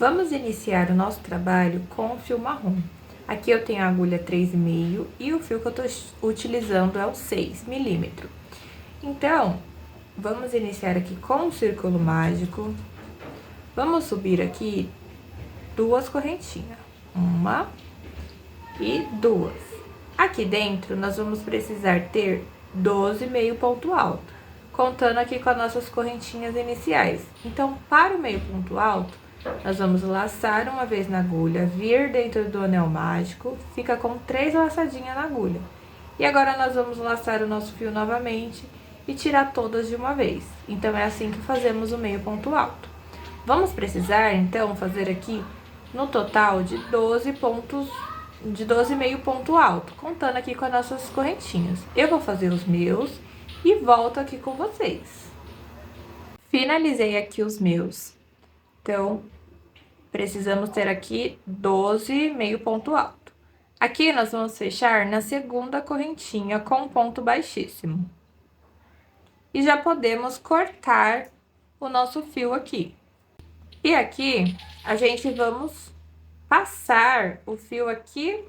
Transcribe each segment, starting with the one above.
Vamos iniciar o nosso trabalho com o fio marrom. Aqui eu tenho a agulha 3,5 e o fio que eu tô utilizando é o 6 milímetros. Então, vamos iniciar aqui com o círculo mágico. Vamos subir aqui 2 correntinhas, 1 e 2. Aqui dentro, nós vamos precisar ter 12 meio ponto alto, contando aqui com as nossas correntinhas iniciais. Então, para o meio ponto alto, nós vamos laçar uma vez na agulha, vir dentro do anel mágico, fica com 3 laçadinhas na agulha. E agora, nós vamos laçar o nosso fio novamente e tirar todas de uma vez. Então, é assim que fazemos o meio ponto alto. Vamos precisar, então, fazer aqui no total de 12 pontos, de 12 meio ponto alto, contando aqui com as nossas correntinhas. Eu vou fazer os meus e volto aqui com vocês. Finalizei aqui os meus. Então, precisamos ter aqui 12 meio ponto alto. Aqui nós vamos fechar na segunda correntinha com ponto baixíssimo. E já podemos cortar o nosso fio aqui. E aqui, a gente vamos passar o fio aqui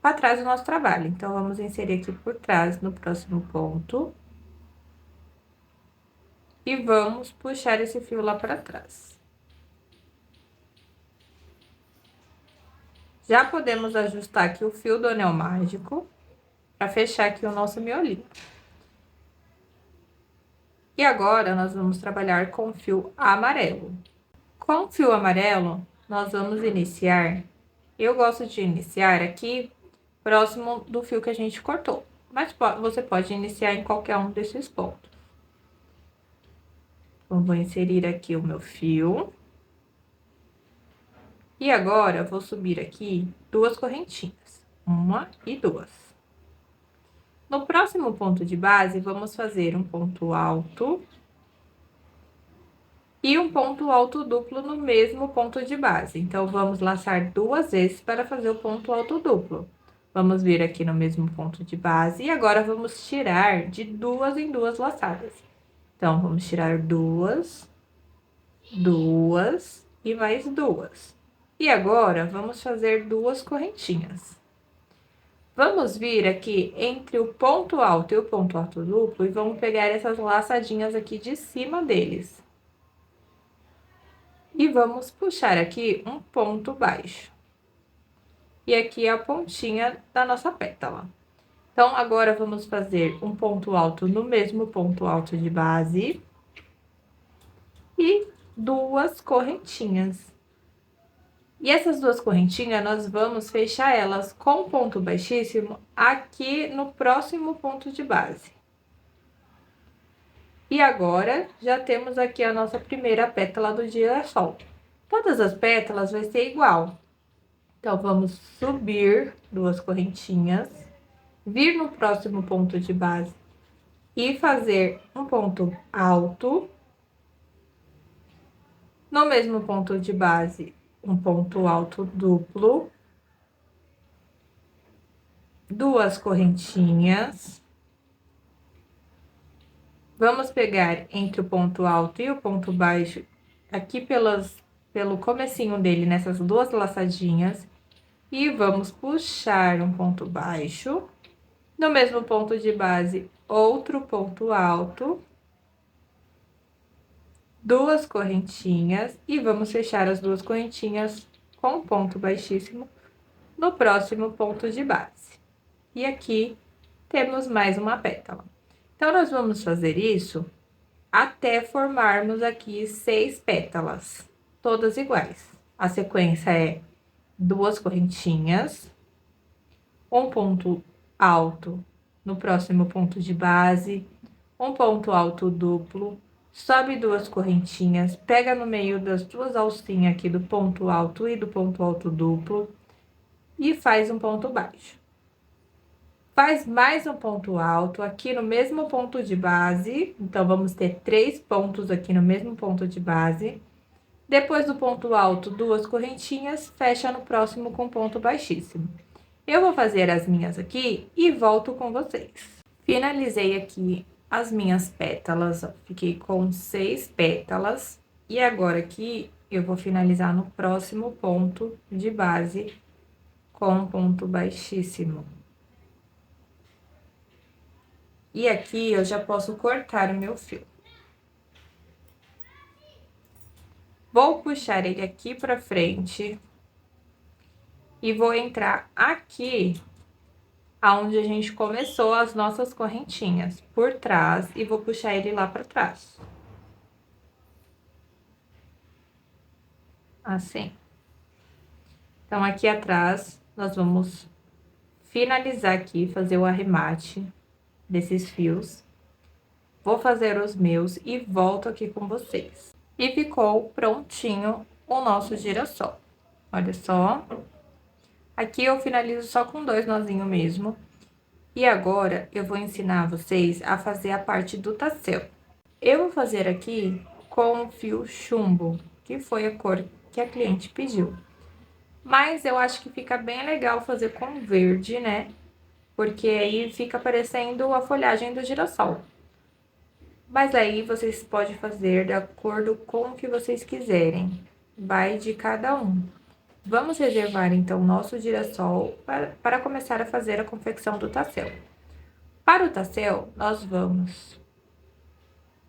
para trás do nosso trabalho. Então, vamos inserir aqui por trás no próximo ponto. E vamos puxar esse fio lá para trás. Já podemos ajustar aqui o fio do anel mágico para fechar aqui o nosso miolinho. E agora, nós vamos trabalhar com o fio amarelo. Com o fio amarelo, nós vamos iniciar. Eu gosto de iniciar aqui próximo do fio que a gente cortou, mas você pode iniciar em qualquer um desses pontos. Então, vou inserir aqui o meu fio. E agora, vou subir aqui 2 correntinhas, 1 e 2. No próximo ponto de base, vamos fazer um ponto alto e um ponto alto duplo no mesmo ponto de base. Então, vamos laçar 2 vezes para fazer o ponto alto duplo. Vamos vir aqui no mesmo ponto de base e agora vamos tirar de 2 em 2 laçadas. Então, vamos tirar 2, 2 e mais 2. E agora, vamos fazer 2 correntinhas. Vamos vir aqui entre o ponto alto e o ponto alto duplo e vamos pegar essas laçadinhas aqui de cima deles. E vamos puxar aqui um ponto baixo. E aqui é a pontinha da nossa pétala. Então, agora, vamos fazer um ponto alto no mesmo ponto alto de base. E 2 correntinhas. E essas 2 correntinhas, nós vamos fechar elas com ponto baixíssimo aqui no próximo ponto de base. E agora, já temos aqui a nossa primeira pétala do girassol. Todas as pétalas vai ser igual. Então, vamos subir 2 correntinhas, vir no próximo ponto de base e fazer um ponto alto. No mesmo ponto de base, um ponto alto duplo, 2 correntinhas. Vamos pegar entre o ponto alto e o ponto baixo, aqui pelo comecinho dele, nessas 2 laçadinhas, e vamos puxar um ponto baixo. No mesmo ponto de base, outro ponto alto, 2 correntinhas, e vamos fechar as 2 correntinhas com ponto baixíssimo no próximo ponto de base. E aqui temos mais uma pétala. Então, nós vamos fazer isso até formarmos aqui 6 pétalas, todas iguais. A sequência é 2 correntinhas, um ponto alto no próximo ponto de base, um ponto alto duplo, sobe 2 correntinhas, pega no meio das 2 alcinhas aqui do ponto alto e do ponto alto duplo e faz um ponto baixo. Faz mais um ponto alto aqui no mesmo ponto de base, então, vamos ter 3 pontos aqui no mesmo ponto de base. Depois do ponto alto, 2 correntinhas, fecha no próximo com ponto baixíssimo. Eu vou fazer as minhas aqui e volto com vocês. Finalizei aqui as minhas pétalas, ó, fiquei com 6 pétalas. E agora aqui, eu vou finalizar no próximo ponto de base com ponto baixíssimo. E aqui, eu já posso cortar o meu fio. Vou puxar ele aqui pra frente. E vou entrar aqui, aonde a gente começou as nossas correntinhas, por trás, e vou puxar ele lá pra trás. Assim. Então, aqui atrás, nós vamos finalizar aqui, fazer o arremate desses fios. Vou fazer os meus e volto aqui com vocês. E ficou prontinho o nosso girassol. Olha só. Aqui eu finalizo só com 2 nozinhos mesmo. E agora, eu vou ensinar vocês a fazer a parte do tassel. Eu vou fazer aqui com o fio chumbo, que foi a cor que a cliente pediu. Mas eu acho que fica bem legal fazer com verde, né? Porque aí fica parecendo a folhagem do girassol. Mas aí vocês podem fazer de acordo com o que vocês quiserem. Vai de cada um. Vamos reservar, então, o nosso girassol para começar a fazer a confecção do tassel. Para o tassel, nós vamos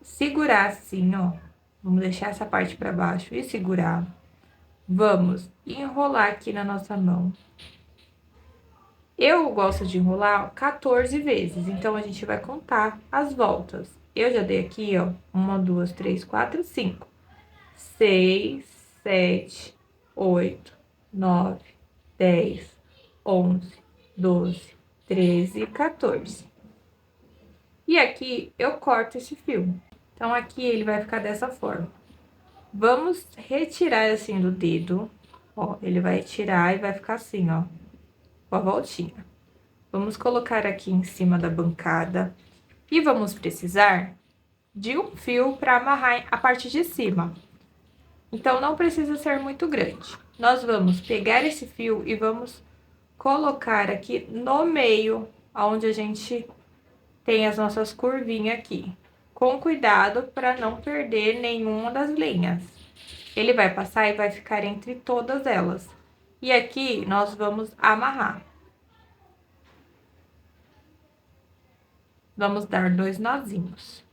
segurar assim, ó. Vamos deixar essa parte para baixo e segurar. Vamos enrolar aqui na nossa mão. Eu gosto de enrolar 14 vezes, então a gente vai contar as voltas. Eu já dei aqui, ó, 1, 2, 3, 4, 5, 6, 7, 8, 9, 10, 11, 12, 13 e 14. E aqui eu corto esse fio. Então, aqui ele vai ficar dessa forma. Vamos retirar assim do dedo, ó, ele vai tirar e vai ficar assim, ó, com a voltinha. Vamos colocar aqui em cima da bancada e vamos precisar de um fio para amarrar a parte de cima. Então, não precisa ser muito grande. Nós vamos pegar esse fio e vamos colocar aqui no meio, onde a gente tem as nossas curvinhas aqui. Com cuidado para não perder nenhuma das linhas. Ele vai passar e vai ficar entre todas elas. E aqui, nós vamos amarrar. Vamos dar 2 nozinhos.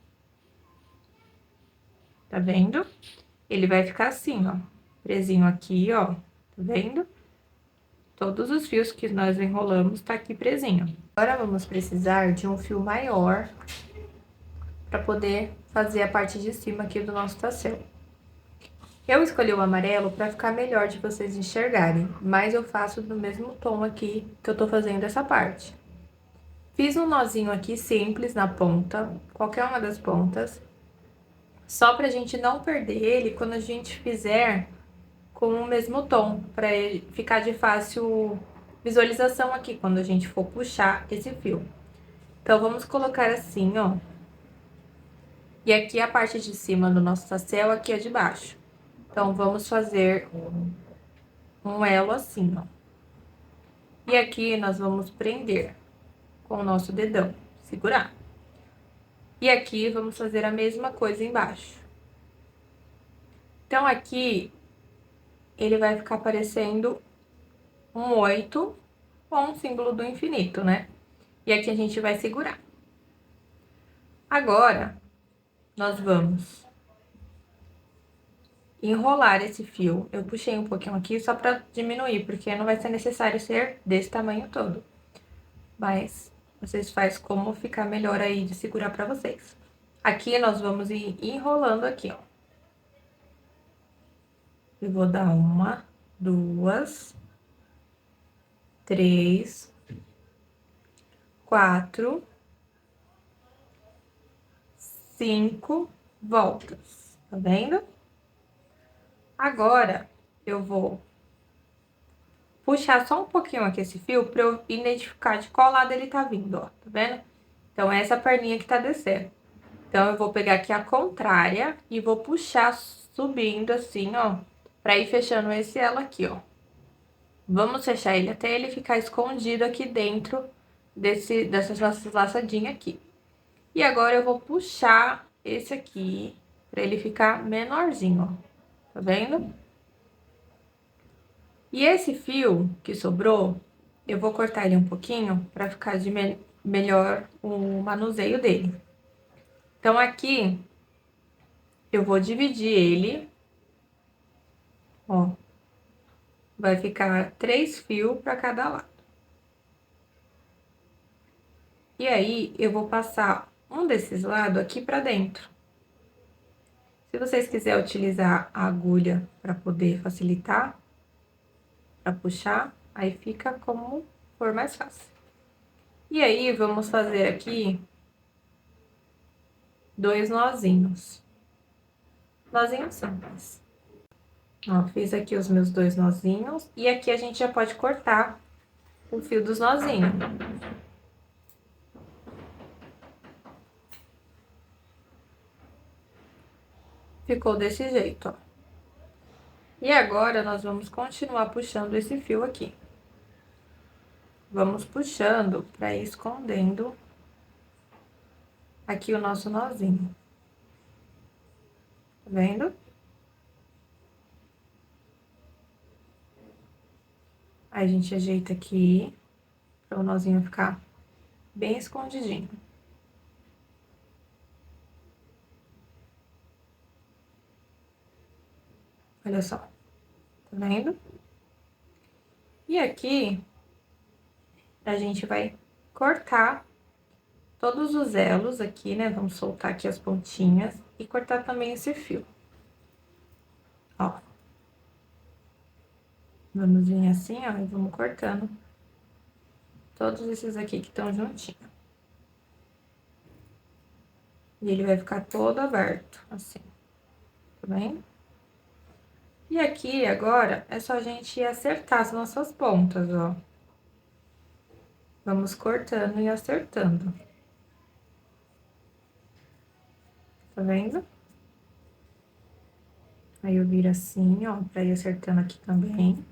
Tá vendo? Ele vai ficar assim, ó. Presinho aqui, ó. Tá vendo? Todos os fios que nós enrolamos tá aqui presinho. Agora, vamos precisar de um fio maior para poder fazer a parte de cima aqui do nosso tassel. Eu escolhi o amarelo para ficar melhor de vocês enxergarem, mas eu faço do mesmo tom aqui que eu tô fazendo essa parte. Fiz um nozinho aqui simples na ponta, qualquer uma das pontas, só pra gente não perder ele quando a gente fizer com o mesmo tom, para ele ficar de fácil visualização aqui quando a gente for puxar esse fio. Então, vamos colocar assim, ó. E aqui a parte de cima do nosso tassel, aqui é de baixo. Então, vamos fazer um elo assim, ó. E aqui nós vamos prender com o nosso dedão, segurar. E aqui vamos fazer a mesma coisa embaixo. Então, aqui ele vai ficar parecendo um 8 ou um símbolo do infinito, né? E aqui a gente vai segurar. Agora, nós vamos enrolar esse fio. Eu puxei um pouquinho aqui só pra diminuir, porque não vai ser necessário ser desse tamanho todo. Mas vocês fazem como ficar melhor aí de segurar pra vocês. Aqui nós vamos ir enrolando aqui, ó. Eu vou dar 1, 2, 3, 4, 5 voltas, tá vendo? Agora, eu vou puxar só um pouquinho aqui esse fio pra eu identificar de qual lado ele tá vindo, ó, tá vendo? Então, é essa perninha que tá descendo. Então, eu vou pegar aqui a contrária e vou puxar subindo assim, ó, pra ir fechando esse elo aqui, ó. Vamos fechar ele até ele ficar escondido aqui dentro dessas nossas laçadinhas aqui. E agora, eu vou puxar esse aqui pra ele ficar menorzinho, ó. Tá vendo? E esse fio que sobrou, eu vou cortar ele um pouquinho pra ficar de melhor o manuseio dele. Então, aqui, eu vou dividir ele, ó. Vai ficar 3 fios pra cada lado. E aí, eu vou passar um desses lados aqui pra dentro. Se vocês quiserem utilizar a agulha pra poder facilitar, pra puxar, aí fica como for mais fácil. E aí, vamos fazer aqui 2 nozinhos. Nozinhos simples. Ó, fiz aqui os meus 2 nozinhos. E aqui a gente já pode cortar o fio dos nozinhos. Ficou desse jeito, ó. E agora, nós vamos continuar puxando esse fio aqui. Vamos puxando pra ir escondendo aqui o nosso nozinho. Tá vendo? Aí, a gente ajeita aqui, para o nozinho ficar bem escondidinho. Olha só, tá vendo? E aqui, a gente vai cortar todos os elos aqui, né? Vamos soltar aqui as pontinhas e cortar também esse fio. Ó. Vamos vir assim, ó, e vamos cortando todos esses aqui que estão juntinhos. E ele vai ficar todo aberto, assim, tá vendo? E aqui, agora, é só a gente acertar as nossas pontas, ó. Vamos cortando e acertando. Tá vendo? Aí, eu viro assim, ó, pra ir acertando aqui também.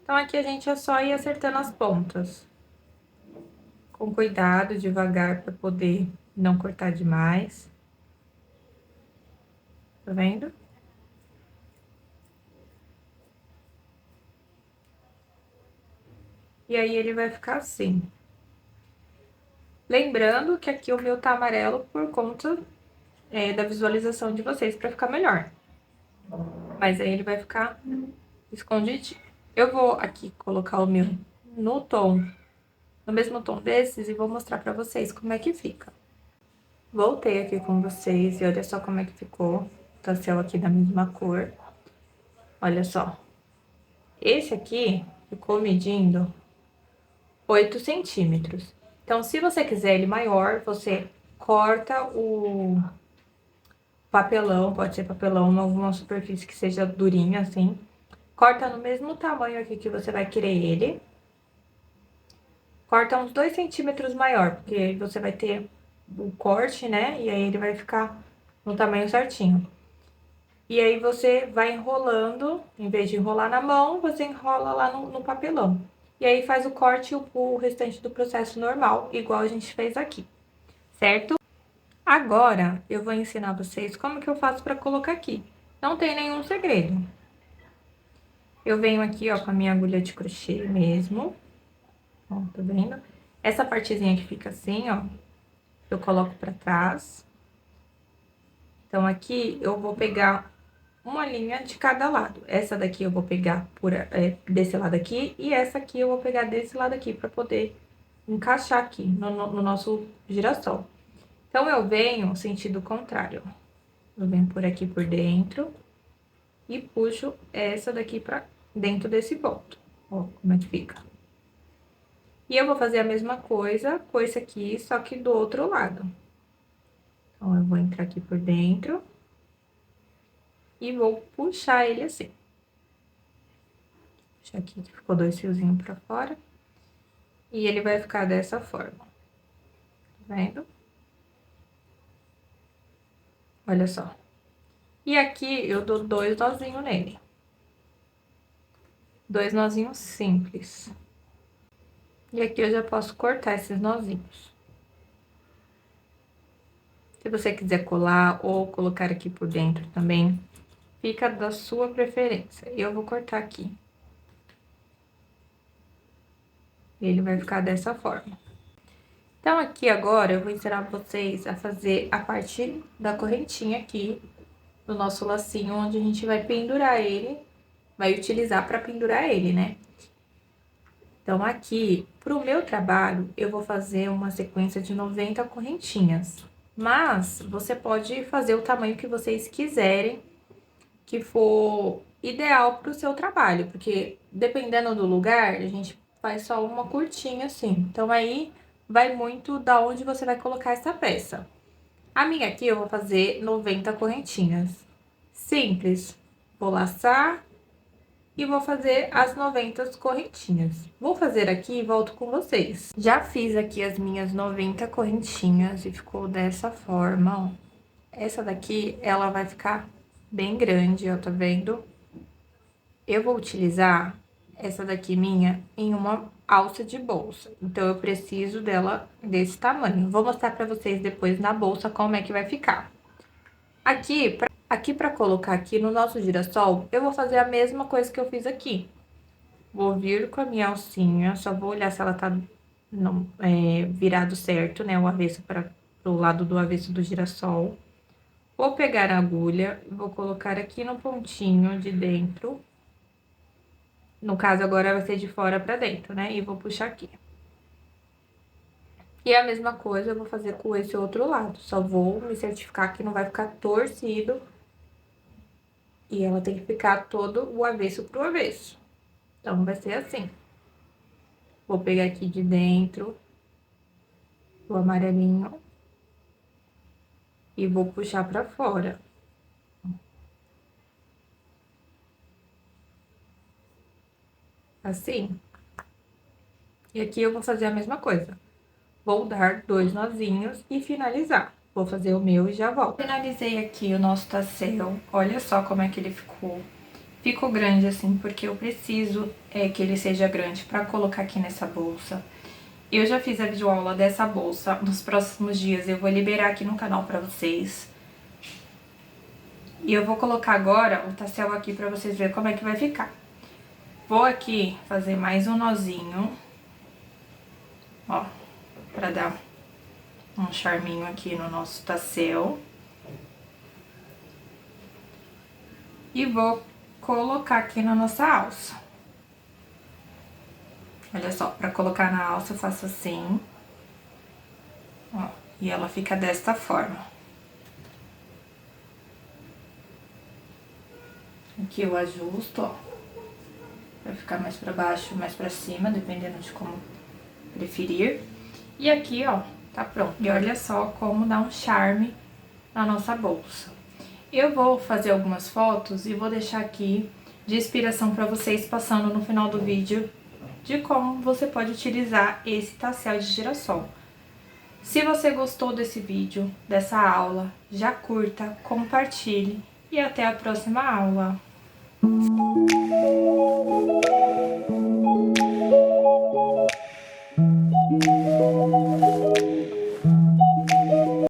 Então, aqui a gente é só ir acertando as pontas. Com cuidado, devagar, pra poder não cortar demais. Tá vendo? E aí, ele vai ficar assim. Lembrando que aqui o meu tá amarelo por conta da visualização de vocês, pra ficar melhor. Mas aí, ele vai ficar escondidinho. Eu vou aqui colocar o meu no tom, no mesmo tom desses, e vou mostrar pra vocês como é que fica. Voltei aqui com vocês e olha só como é que ficou. Tá céu aqui da mesma cor. Olha só. Esse aqui ficou medindo 8 centímetros. Então, se você quiser ele maior, você corta o papelão, pode ser papelão, alguma superfície que seja durinha, assim. Corta no mesmo tamanho aqui que você vai querer ele. Corta uns 2 centímetros maior, porque aí você vai ter o corte, né? E aí ele vai ficar no tamanho certinho. E aí você vai enrolando, em vez de enrolar na mão, você enrola lá no papelão. E aí faz o corte e o restante do processo normal, igual a gente fez aqui, certo? Agora, eu vou ensinar vocês como que eu faço pra colocar aqui. Não tem nenhum segredo. Eu venho aqui, ó, com a minha agulha de crochê mesmo. Ó, tá vendo? Essa partezinha que fica assim, ó, eu coloco pra trás. Então, aqui eu vou pegar uma linha de cada lado. Essa daqui eu vou pegar desse lado aqui, e essa aqui eu vou pegar desse lado aqui, pra poder encaixar aqui no nosso girassol. Então, eu venho sentido contrário. Eu venho por aqui por dentro e puxo essa daqui pra dentro desse ponto. Ó, como é que fica. E eu vou fazer a mesma coisa com esse aqui, só que do outro lado. Então, eu vou entrar aqui por dentro e vou puxar ele assim. Puxar aqui, que ficou 2 fiozinhos pra fora. E ele vai ficar dessa forma. Tá vendo? Olha só. E aqui, eu dou 2 nozinhos nele. 2 nozinhos simples. E aqui eu já posso cortar esses nozinhos. Se você quiser colar ou colocar aqui por dentro também, fica da sua preferência. Eu vou cortar aqui. Ele vai ficar dessa forma. Então, aqui agora, eu vou ensinar vocês a fazer a parte da correntinha aqui do nosso lacinho, onde a gente vai pendurar ele, vai utilizar para pendurar ele, né? Então, aqui, pro meu trabalho, eu vou fazer uma sequência de 90 correntinhas. Mas, você pode fazer o tamanho que vocês quiserem, que for ideal pro seu trabalho, porque dependendo do lugar, a gente faz só uma curtinha assim. Então, aí vai muito da onde você vai colocar essa peça. A minha aqui eu vou fazer 90 correntinhas. Simples. Vou laçar e vou fazer as 90 correntinhas. Vou fazer aqui e volto com vocês. Já fiz aqui as minhas 90 correntinhas e ficou dessa forma, ó. Essa daqui, ela vai ficar bem grande, ó, tá vendo? Eu vou utilizar essa daqui minha em uma alça de bolsa. Então, eu preciso dela desse tamanho. Vou mostrar pra vocês depois na bolsa como é que vai ficar. Aqui pra colocar aqui no nosso girassol, eu vou fazer a mesma coisa que eu fiz aqui. Vou vir com a minha alcinha, só vou olhar se ela tá virado certo, né? O avesso pro lado do avesso do girassol. Vou pegar a agulha, vou colocar aqui no pontinho de dentro. No caso, agora vai ser de fora pra dentro, né? E vou puxar aqui. E a mesma coisa eu vou fazer com esse outro lado. Só vou me certificar que não vai ficar torcido. E ela tem que ficar todo o avesso pro avesso. Então, vai ser assim. Vou pegar aqui de dentro o amarelinho. E vou puxar pra fora. Assim. E aqui eu vou fazer a mesma coisa. Vou dar 2 nozinhos e finalizar. Vou fazer o meu e já volto. Finalizei aqui o nosso tassel. Olha só como é que ele ficou. Ficou grande assim, porque eu preciso que ele seja grande pra colocar aqui nessa bolsa. Eu já fiz a videoaula dessa bolsa. Nos próximos dias eu vou liberar aqui no canal pra vocês. E eu vou colocar agora o tassel aqui pra vocês verem como é que vai ficar. Vou aqui fazer mais um nozinho. Ó, pra dar um charminho aqui no nosso tassel. E vou colocar aqui na nossa alça. Olha só, pra colocar na alça eu faço assim. Ó, e ela fica desta forma. Aqui eu ajusto, ó. Vai ficar mais pra baixo, mais pra cima, dependendo de como preferir. E aqui, ó, tá pronto. E olha só como dá um charme na nossa bolsa. Eu vou fazer algumas fotos e vou deixar aqui de inspiração pra vocês, passando no final do vídeo, de como você pode utilizar esse tassel de girassol. Se você gostou desse vídeo, dessa aula, já curta, compartilhe e até a próxima aula.